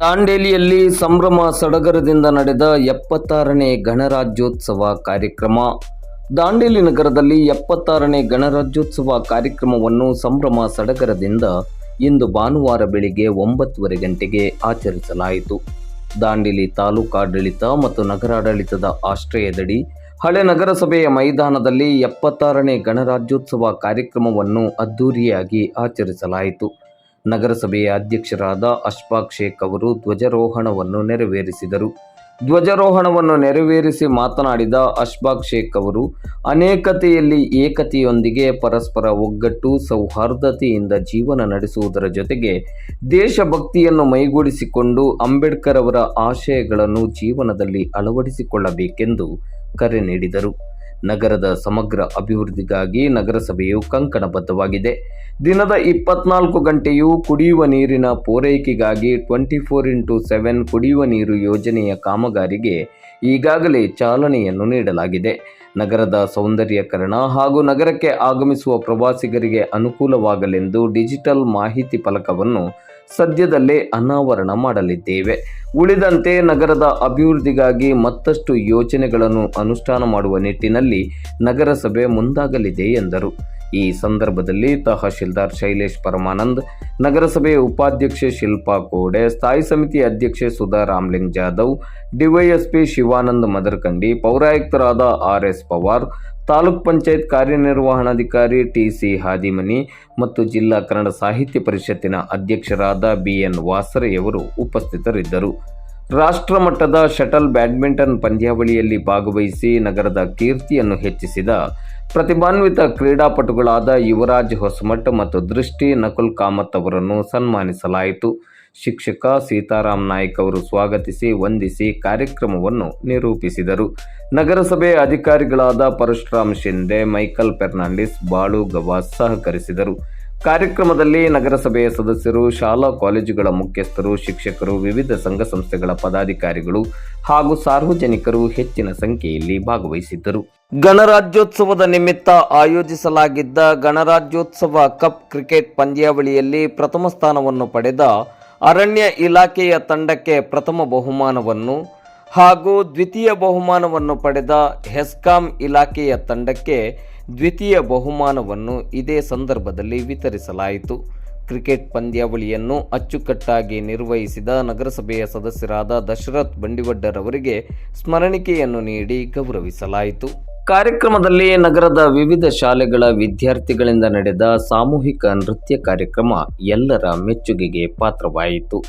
ದಾಂಡೇಲಿಯಲ್ಲಿ ಸಂಭ್ರಮ ಸಡಗರದಿಂದ ನಡೆದ 76ನೇ ಗಣರಾಜ್ಯೋತ್ಸವ ಕಾರ್ಯಕ್ರಮ. ದಾಂಡೇಲಿ ನಗರದಲ್ಲಿ 76ನೇ ಗಣರಾಜ್ಯೋತ್ಸವ ಕಾರ್ಯಕ್ರಮವನ್ನು ಸಂಭ್ರಮ ಸಡಗರದಿಂದ ಇಂದು ಭಾನುವಾರ ಬೆಳಿಗ್ಗೆ 9:30 ಗಂಟೆಗೆ ಆಚರಿಸಲಾಯಿತು. ದಾಂಡೇಲಿ ತಾಲೂಕಾಡಳಿತ ಮತ್ತು ನಗರಾಡಳಿತದ ಆಶ್ರಯದಡಿ ಹಳೆ ನಗರಸಭೆಯ ಮೈದಾನದಲ್ಲಿ 76ನೇ ಗಣರಾಜ್ಯೋತ್ಸವ ಕಾರ್ಯಕ್ರಮವನ್ನು ಅದ್ದೂರಿಯಾಗಿ ಆಚರಿಸಲಾಯಿತು. ನಗರಸಭೆಯ ಅಧ್ಯಕ್ಷರಾದ ಅಶ್ಫಾಕ್ ಶೇಖ್ ಅವರು ಧ್ವಜಾರೋಹಣವನ್ನು ನೆರವೇರಿಸಿದರು. ಧ್ವಜಾರೋಹಣವನ್ನು ನೆರವೇರಿಸಿ ಮಾತನಾಡಿದ ಅಶ್ಫಾಕ್ ಶೇಖ್ ಅವರು, ಅನೇಕತೆಯಲ್ಲಿ ಏಕತೆಯೊಂದಿಗೆ ಪರಸ್ಪರ ಒಗ್ಗಟ್ಟು, ಸೌಹಾರ್ದತೆಯಿಂದ ಜೀವನ ನಡೆಸುವುದರ ಜೊತೆಗೆ ದೇಶಭಕ್ತಿಯನ್ನು ಮೈಗೂಡಿಸಿಕೊಂಡು ಅಂಬೇಡ್ಕರ್ ಅವರ ಆಶಯಗಳನ್ನು ಜೀವನದಲ್ಲಿ ಅಳವಡಿಸಿಕೊಳ್ಳಬೇಕೆಂದು ಕರೆ ನೀಡಿದರು. ನಗರದ ಸಮಗ್ರ ಅಭಿವೃದ್ಧಿಗಾಗಿ ನಗರಸಭೆಯು ಕಂಕಣಬದ್ಧವಾಗಿದೆ. ದಿನದ 24 ಗಂಟೆಯೂ ಕುಡಿಯುವ ನೀರಿನ ಪೂರೈಕೆಗಾಗಿ 24x7 ಕುಡಿಯುವ ನೀರು ಯೋಜನೆಯ ಕಾಮಗಾರಿಗೆ ಈಗಾಗಲೇ ಚಾಲನೆಯನ್ನು ನೀಡಲಾಗಿದೆ. ನಗರದ ಸೌಂದರ್ಯೀಕರಣ ಹಾಗೂ ನಗರಕ್ಕೆ ಆಗಮಿಸುವ ಪ್ರವಾಸಿಗರಿಗೆ ಅನುಕೂಲವಾಗಲೆಂದು ಡಿಜಿಟಲ್ ಮಾಹಿತಿ ಫಲಕವನ್ನು ಸದ್ಯದಲ್ಲೇ ಅನಾವರಣ ಮಾಡಲಿದ್ದೇವೆ. ಉಳಿದಂತೆ ನಗರದ ಅಭಿವೃದ್ಧಿಗಾಗಿ ಮತ್ತಷ್ಟು ಯೋಜನೆಗಳನ್ನು ಅನುಷ್ಠಾನ ಮಾಡುವ ನಿಟ್ಟಿನಲ್ಲಿ ನಗರಸಭೆ ಮುಂದಾಗಲಿದೆ ಎಂದರು. ಈ ಸಂದರ್ಭದಲ್ಲಿ ತಹಶೀಲ್ದಾರ್ ಶೈಲೇಶ್ ಪರಮಾನಂದ್, ನಗರಸಭೆಯ ಉಪಾಧ್ಯಕ್ಷೆ ಶಿಲ್ಪಾ ಕೋಡೆ, ಸ್ಥಾಯಿ ಸಮಿತಿ ಅಧ್ಯಕ್ಷೆ ಸುಧಾ ರಾಮ್ಲಿಂಗ್ ಜಾಧವ್, ಡಿವೈಎಸ್ಪಿ ಶಿವಾನಂದ್ ಮದರ್ಕಂಡಿ, ಪೌರಾಯುಕ್ತರಾದ RS ಪವಾರ್, ತಾಲೂಕ್ ಪಂಚಾಯತ್ ಕಾರ್ಯನಿರ್ವಹಣಾಧಿಕಾರಿ TC ಹಾದಿಮನಿ ಮತ್ತು ಜಿಲ್ಲಾ ಕನ್ನಡ ಸಾಹಿತ್ಯ ಪರಿಷತ್ತಿನ ಅಧ್ಯಕ್ಷರಾದ BN ವಾಸರೆಯವರು ಉಪಸ್ಥಿತರಿದ್ದರು. ರಾಷ್ಟ್ರ ಮಟ್ಟದ ಶಟಲ್ ಬ್ಯಾಡ್ಮಿಂಟನ್ ಪಂದ್ಯಾವಳಿಯಲ್ಲಿ ಭಾಗವಹಿಸಿ ನಗರದ ಕೀರ್ತಿಯನ್ನು ಹೆಚ್ಚಿಸಿದ ಪ್ರತಿಭಾನ್ವಿತ ಕ್ರೀಡಾಪಟುಗಳಾದ ಯುವರಾಜ್ ಹೊಸಮಠ್ ಮತ್ತು ದೃಷ್ಟಿ ನಕುಲ್ ಕಾಮತ್ ಅವರನ್ನು ಸನ್ಮಾನಿಸಲಾಯಿತು. ಶಿಕ್ಷಕ ಸೀತಾರಾಮ್ ನಾಯ್ಕ್ ಅವರು ಸ್ವಾಗತಿಸಿ ವಂದಿಸಿ ಕಾರ್ಯಕ್ರಮವನ್ನು ನಿರೂಪಿಸಿದರು. ನಗರಸಭೆ ಅಧಿಕಾರಿಗಳಾದ ಪರಶುರಾಮ್ ಶಿಂದೆ, ಮೈಕಲ್ ಫೆರ್ನಾಂಡಿಸ್, ಬಾಳು ಗವಾಸ್ ಸಹಕರಿಸಿದರು. ಕಾರ್ಯಕ್ರಮದಲ್ಲಿ ನಗರಸಭೆಯ ಸದಸ್ಯರು, ಶಾಲಾ ಕಾಲೇಜುಗಳ ಮುಖ್ಯಸ್ಥರು, ಶಿಕ್ಷಕರು, ವಿವಿಧ ಸಂಘ ಸಂಸ್ಥೆಗಳ ಪದಾಧಿಕಾರಿಗಳು ಹಾಗೂ ಸಾರ್ವಜನಿಕರು ಹೆಚ್ಚಿನ ಸಂಖ್ಯೆಯಲ್ಲಿ ಭಾಗವಹಿಸಿದ್ದರು. ಗಣರಾಜ್ಯೋತ್ಸವದ ನಿಮಿತ್ತ ಆಯೋಜಿಸಲಾಗಿದ್ದ ಗಣರಾಜ್ಯೋತ್ಸವ ಕಪ್ ಕ್ರಿಕೆಟ್ ಪಂದ್ಯಾವಳಿಯಲ್ಲಿ ಪ್ರಥಮ ಸ್ಥಾನವನ್ನು ಪಡೆದ ಅರಣ್ಯ ಇಲಾಖೆಯ ತಂಡಕ್ಕೆ ಪ್ರಥಮ ಬಹುಮಾನವನ್ನು ಹಾಗೂ ದ್ವಿತೀಯ ಬಹುಮಾನವನ್ನು ಪಡೆದ ಹೆಸ್ಕಾಂ ಇಲಾಖೆಯ ತಂಡಕ್ಕೆ ದ್ವಿತೀಯ ಬಹುಮಾನವನ್ನು ಇದೇ ಸಂದರ್ಭದಲ್ಲಿ ವಿತರಿಸಲಾಯಿತು. ಕ್ರಿಕೆಟ್ ಪಂದ್ಯಾವಳಿಯನ್ನು ಅಚ್ಚುಕಟ್ಟಾಗಿ ನಿರ್ವಹಿಸಿದ ನಗರಸಭೆಯ ಸದಸ್ಯರಾದ ದಶರಥ್ ಬಂಡಿವಡ್ಡರ್ ಅವರಿಗೆ ಸ್ಮರಣಿಕೆಯನ್ನು ನೀಡಿ ಗೌರವಿಸಲಾಯಿತು. ಕಾರ್ಯಕ್ರಮದಲ್ಲಿ ನಗರದ ವಿವಿಧ ಶಾಲೆಗಳ ವಿದ್ಯಾರ್ಥಿಗಳಿಂದ ನಡೆದ ಸಾಮೂಹಿಕ ನೃತ್ಯ ಕಾರ್ಯಕ್ರಮ ಎಲ್ಲರ ಮೆಚ್ಚುಗೆಗೆ ಪಾತ್ರವಾಯಿತು.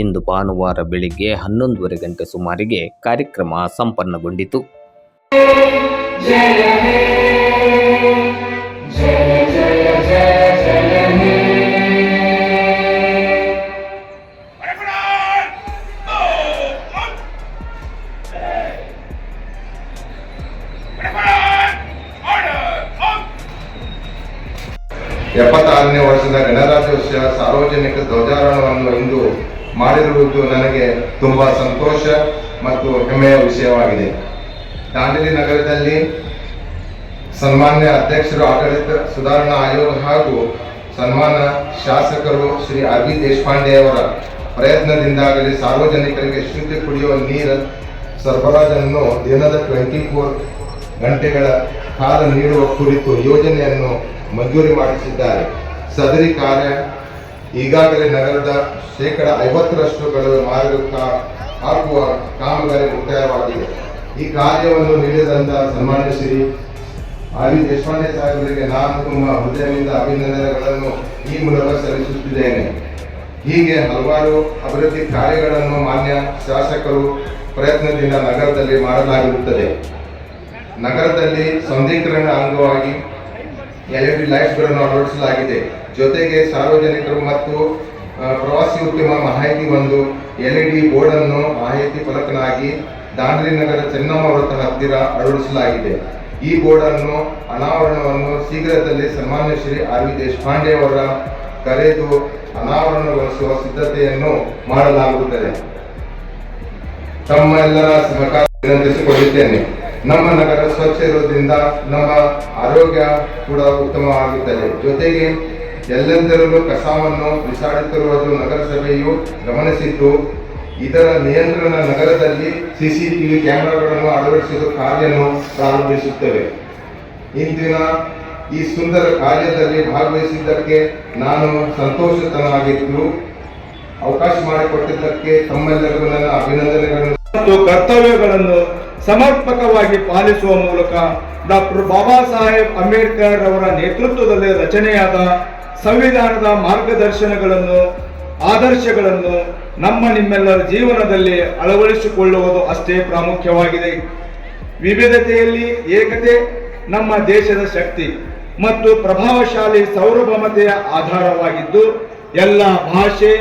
ಇಂದು ಭಾನುವಾರ ಬೆಳಿಗ್ಗೆ 11:30 ಗಂಟೆ ಸುಮಾರಿಗೆ ಕಾರ್ಯಕ್ರಮ ಸಂಪನ್ನಗೊಂಡಿತು. ನೇ ವರ್ಷದ ಗಣರಾಜ್ಯೋತ್ಸವ ಸಾರ್ವಜನಿಕ ಧ್ವಜಾರೋಹಣವನ್ನು ಇಂದು ಮಾಡಿರುವುದು ನನಗೆ ತುಂಬಾ ಸಂತೋಷ ಮತ್ತು ಹೆಮ್ಮೆಯ ವಿಷಯವಾಗಿದೆ. ದಾಂಡೇಲಿ ನಗರದಲ್ಲಿ ಸನ್ಮಾನ್ಯ ಅಧ್ಯಕ್ಷರು, ಆಡಳಿತ ಸುಧಾರಣಾ ಆಯೋಗ ಹಾಗೂ ಸನ್ಮಾನ ಶಾಸಕರು ಶ್ರೀ RV ದೇಶಪಾಂಡೆ ಅವರ ಪ್ರಯತ್ನದಿಂದಾಗಲಿ ಸಾರ್ವಜನಿಕರಿಗೆ ಶುದ್ಧ ಕುಡಿಯುವ ನೀರು ಸರಬರಾಜನ್ನು ದಿನದ 24 ಗಂಟೆಗಳ ಕಾಲ ನೀಡುವ ಕುರಿತು ಯೋಜನೆಯನ್ನು ಮಂಜೂರಿ ಮಾಡಿಸಿದ್ದಾರೆ. ಸದರಿ ಕಾರ್ಯ ಈಗಾಗಲೇ ನಗರದ 50% ಮಾರ್ಗ ಹಾಕುವ ಕಾಮಗಾರಿ ಮುಕ್ತಾಯವಾಗಿದೆ. ಈ ಕಾರ್ಯವನ್ನು ನೀಡಿದಂತ ಸನ್ಮಾನ್ಯ ಶ್ರೀ RV ದೇಶಪಾಂಡೆ ಸಾಹೇಬರಿಗೆ ನಾನು ತುಂಬ ಹೃದಯದಿಂದ ಅಭಿನಂದನೆಗಳನ್ನು ಈ ಮೂಲಕ ಸಲ್ಲಿಸುತ್ತಿದ್ದೇನೆ. ಹೀಗೆ ಹಲವಾರು ಅಭಿವೃದ್ಧಿ ಕಾರ್ಯಗಳನ್ನು ಮಾನ್ಯ ಶಾಸಕರು ಪ್ರಯತ್ನದಿಂದ ನಗರದಲ್ಲಿ ಮಾಡಲಾಗಿರುತ್ತದೆ. ನಗರದಲ್ಲಿ ಸೌಂದರ್ಯೀಕರಣ ಅಂಗವಾಗಿ LED ಲೈಟ್ಸ್ಗಳನ್ನು ಅಳವಡಿಸಲಾಗಿದೆ. ಜೊತೆಗೆ ಸಾರ್ವಜನಿಕರು ಮತ್ತು ಪ್ರವಾಸಿ ಉದ್ಯಮ ಮಾಹಿತಿ ಒಂದು LED ಬೋರ್ಡ್ ಅನ್ನು ಮಾಹಿತಿ ಫಲಕನಾಗಿ ದಾಂಡೇಲಿ ನಗರ ಚೆನ್ನಮ್ಮ ವೃತ್ತ ಹತ್ತಿರ ಅಳವಡಿಸಲಾಗಿದೆ. ಈ ಬೋರ್ಡ್ ಅನ್ನು ಅನಾವರಣವನ್ನು ಶೀಘ್ರದಲ್ಲಿ ಸನ್ಮಾನ್ಯ ಶ್ರೀ RV ದೇಶಪಾಂಡೆ ಅವರ ಕರೆದು ಅನಾವರಣಗೊಳಿಸುವ ಸಿದ್ಧತೆಯನ್ನು ಮಾಡಲಾಗುತ್ತದೆ. ತಮ್ಮ ಎಲ್ಲರ ಸಹಕಾರ ವಿನಂತಿಸಿಕೊಳ್ಳುತ್ತೇನೆ. ನಮ್ಮ ನಗರ ಸ್ವಚ್ಛ ಇರೋದ್ರಿಂದ ನಮ್ಮ ಆರೋಗ್ಯ ಕೂಡ ಉತ್ತಮವಾಗುತ್ತದೆ. ಜೊತೆಗೆ ಎಲ್ಲೆಂದರಲ್ಲೂ ಕಸವನ್ನು ಬಿಸಾಡುತ್ತಿರುವುದು ನಗರಸಭೆಯು ಗಮನಿಸಿದ್ದು ಇದರ ನಿಯಂತ್ರಣ ನಗರದಲ್ಲಿ ಸಿಸಿಟಿವಿ ಕ್ಯಾಮೆರಾಗಳನ್ನು ಅಳವಡಿಸುವ ಕಾರ್ಯವನ್ನು ಪ್ರಾರಂಭಿಸುತ್ತೇವೆ. ಇಂದಿನ ಈ ಸುಂದರ ಕಾರ್ಯದಲ್ಲಿ ಭಾಗವಹಿಸಿದ್ದಕ್ಕೆ ನಾನು ಸಂತೋಷಿತನಾಗಿದ್ದು, ಅವಕಾಶ ಮಾಡಿಕೊಟ್ಟಿದ್ದಕ್ಕೆ ತಮ್ಮೆಲ್ಲರಿಗೂ ನನ್ನ ಅಭಿನಂದನೆಗಳನ್ನು ಮತ್ತು ಕರ್ತವ್ಯಗಳನ್ನು ಸಮರ್ಪಕವಾಗಿ ಪಾಲಿಸುವ ಮೂಲಕ ಡಾಕ್ಟರ್ ಬಾಬಾ ಸಾಹೇಬ್ ಅಂಬೇಡ್ಕರ್ ಅವರ ನೇತೃತ್ವದಲ್ಲಿ ರಚನೆಯಾದ ಸಂವಿಧಾನದ ಮಾರ್ಗದರ್ಶನಗಳನ್ನು ಆದರ್ಶಗಳನ್ನು ನಿಮ್ಮೆಲ್ಲರ ಜೀವನದಲ್ಲಿ ಅಳವಡಿಸಿಕೊಳ್ಳುವುದು ಅಷ್ಟೇ ಪ್ರಾಮುಖ್ಯವಾಗಿದೆ. ವಿವಿಧತೆಯಲ್ಲಿ ಏಕತೆ ನಮ್ಮ ದೇಶದ ಶಕ್ತಿ ಮತ್ತು ಪ್ರಭಾವಶಾಲಿ ಸಾರ್ವಭೌಮತೆಯ ಆಧಾರವಾಗಿದ್ದು, ಎಲ್ಲ ಭಾಷೆ,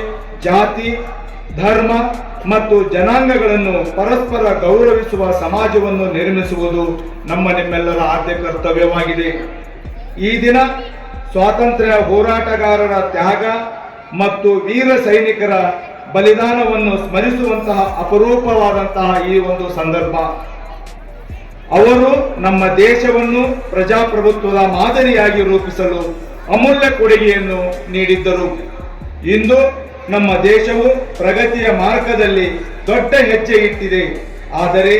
ಜಾತಿ, ಧರ್ಮ ಮತ್ತು ಜನಾಂಗಗಳನ್ನು ಪರಸ್ಪರ ಗೌರವಿಸುವ ಸಮಾಜವನ್ನು ನಿರ್ಮಿಸುವುದು ನಿಮ್ಮೆಲ್ಲರ ಆದ್ಯ ಕರ್ತವ್ಯವಾಗಿದೆ. ಈ ದಿನ ಸ್ವಾತಂತ್ರ್ಯ ಹೋರಾಟಗಾರರ ತ್ಯಾಗ ಮತ್ತು ವೀರ ಸೈನಿಕರ ಬಲಿದಾನವನ್ನು ಸ್ಮರಿಸುವಂತಹ ಅಪರೂಪವಾದಂತಹ ಈ ಒಂದು ಸಂದರ್ಭ. ಅವರು ನಮ್ಮ ದೇಶವನ್ನು ಪ್ರಜಾಪ್ರಭುತ್ವದ ಮಾದರಿಯಾಗಿ ರೂಪಿಸಲು ಅಮೂಲ್ಯ ಕೊಡುಗೆಯನ್ನು ನೀಡಿದ್ದರು. ಇಂದು ನಮ್ಮ ದೇಶವು ಪ್ರಗತಿಯ ಮಾರ್ಗದಲ್ಲಿ ದೊಡ್ಡ ಹೆಜ್ಜೆ ಇಟ್ಟಿದೆ. ಆದರೆ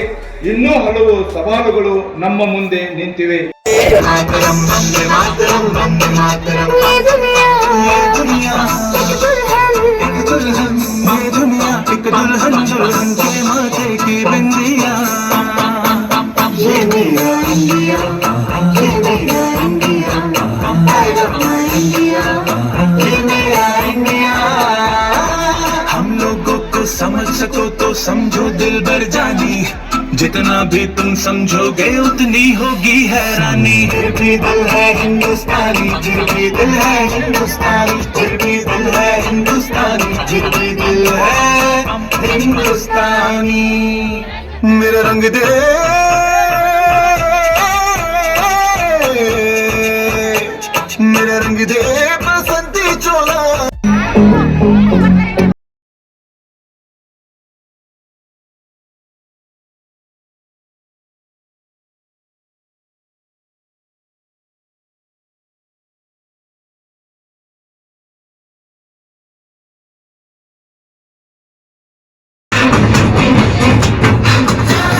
ಇನ್ನೂ ಹಲವು ಸವಾಲುಗಳು ನಮ್ಮ ಮುಂದೆ ನಿಂತಿವೆ. समझ सको तो समझो दिल भर जानी, जितना भी तुम समझोगे उतनी होगी हैरानी। फिर भी दिल है हिंदुस्तानी, फिर भी दिल है हिंदुस्तानी, फिर भी दिल है हिंदुस्तानी, फिर भी दिल है हिंदुस्तानी। मेरा रंग दे मेरा रंग दे बसंती चोला।